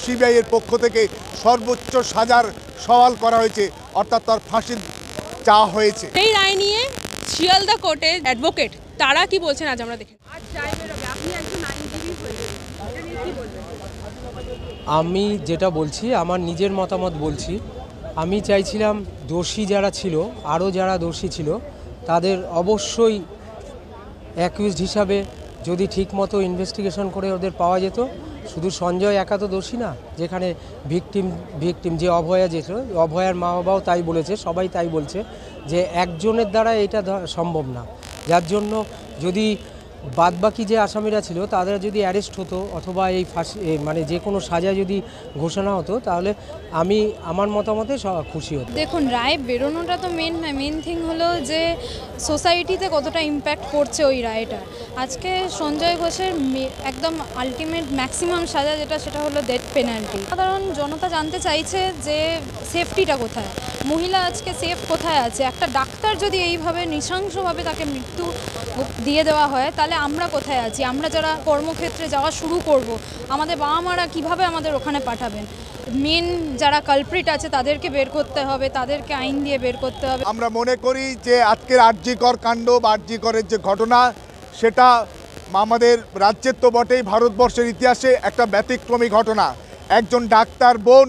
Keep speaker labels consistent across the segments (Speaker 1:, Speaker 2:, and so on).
Speaker 1: CBI এর পক্ষ থেকে সর্বোচ্চ সাজার সওয়াল করা হয়েছে, অর্থাৎ তার ফাঁসি চাওয়া হয়েছে।
Speaker 2: এই রায় নিয়ে শিয়ালদা কোর্টের অ্যাডভোকেট তারা কি বলছেন আজ আমরা দেখি।
Speaker 3: আমি যেটা বলছি আমার নিজের মতামত বলছি। আমি চাইছিলাম দোষী যারা ছিল, আরও যারা দোষী ছিল তাদের অবশ্যই অ্যাকিউজড হিসাবে যদি ঠিকমতো ইনভেস্টিগেশন করে ওদের পাওয়া যেত। শুধু সঞ্জয় একা তো দোষী না, যেখানে ভিকটিম যে অভয়া যেত, অভয়ার মা বাবাও তাই বলেছে, সবাই তাই বলছে যে একজনের দ্বারা এটা সম্ভব না। যার জন্য যদি বাদবাকি যে আসামিরা ছিল তাদের যদি অ্যারেস্ট হতো অথবা এই ফাঁসি মানে যে কোনো সাজা যদি ঘোষণা হতো তাহলে আমি আমার মতামতে খুশি হতো।
Speaker 4: দেখুন, রায় বেরোনোটা তো মেন নয়, মেন থিং হলো যে সোসাইটিতে কতটা ইম্প্যাক্ট পড়ছে ওই রায়টা। আজকে সঞ্জয় ঘোষের একদম আলটিমেট ম্যাক্সিমাম সাজা যেটা, সেটা হলো ডেথ পেনাল্টি। সাধারণ জনতা জানতে চাইছে যে সেফটিটা কোথায়, মহিলা আজকে সেফ কোথায় আছে। একটা ডাক্তার যদি এইভাবে নৃশংসভাবে তাকে মৃত্যু দিয়ে দেওয়া হয় তাহলে আমরা কোথায় আছি? আমরা যারা কর্মক্ষেত্রে যাওয়া শুরু করব, আমাদের বাবা মারা কীভাবে আমাদের ওখানে পাঠাবেন? মেন যারা কালপ্রিট আছে তাদেরকে বের করতে হবে, তাদেরকে আইন দিয়ে বের করতে হবে।
Speaker 1: আমরা মনে করি যে আজকের আরজিকর কাণ্ড বা আরজিকরের যে ঘটনা, সেটা আমাদের রাজ্যের তো বটেই, ভারতবর্ষের ইতিহাসে একটা ব্যতিক্রমী ঘটনা। একজন ডাক্তার বোন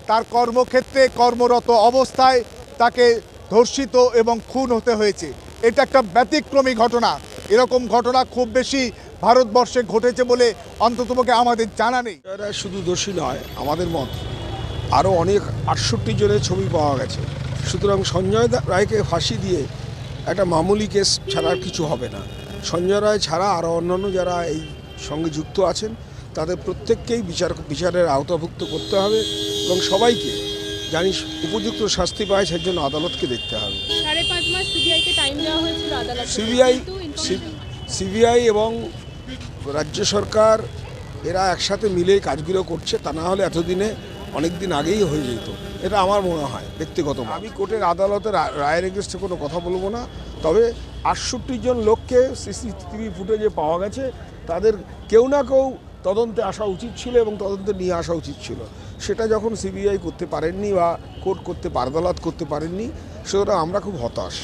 Speaker 1: তার কর্মক্ষেত্রে কর্মরত অবস্থায় তাকে ধর্ষিত এবং খুন হতে হয়েছে। এটা একটা ব্যতিক্রমী ঘটনা। এরকম ঘটনা খুব বেশি ভারতবর্ষে ঘটেছে বলে অন্ততপক্ষে আমাদের জানা নেই।
Speaker 5: এরা শুধু দোষী নয়, আমাদের মত আরও অনেক 68 জনের ছবি পাওয়া গেছে। সুতরাং সঞ্জয় রায়কে ফাঁসি দিয়ে একটা মামুলি কেস ছাড়া আর কিছু হবে না। সঞ্জয় রায় ছাড়া আরও অন্যান্য যারা এই সঙ্গে যুক্ত আছেন তাদের প্রত্যেককেই বিচারের আওতাভুক্ত করতে হবে এবং সবাইকে জানিস উপযুক্ত শাস্তি পায় সেই জন্য আদালতকে দেখতে হবে।
Speaker 2: 5.5 মাস সিবিআইকে টাইম দেওয়া হয়েছিল আদালত।
Speaker 5: সিবিআই এবং রাজ্য সরকার এরা একসাথে মিলে কাজগুলো করছে, তা না হলে এতদিনে অনেক দিন আগেই হয়ে যেত। এটা আমার মনে হয় ব্যক্তিগত। আমি কোর্টের আদালতের রায়ের এগেন্সটে কোনো কথা বলবো না, তবে 68 জন লোককে সিসিটিভি ফুটেজে পাওয়া গেছে, তাদের কেউ না কেউ তদন্তে আসা উচিত ছিল এবং তদন্তে নিয়ে আসা উচিত ছিল। সেটা যখন সিবিআই করতে পারেননি বা কোর্ট করতে আদালত করতে পারেননি, সেটা আমরা খুব হতাশ।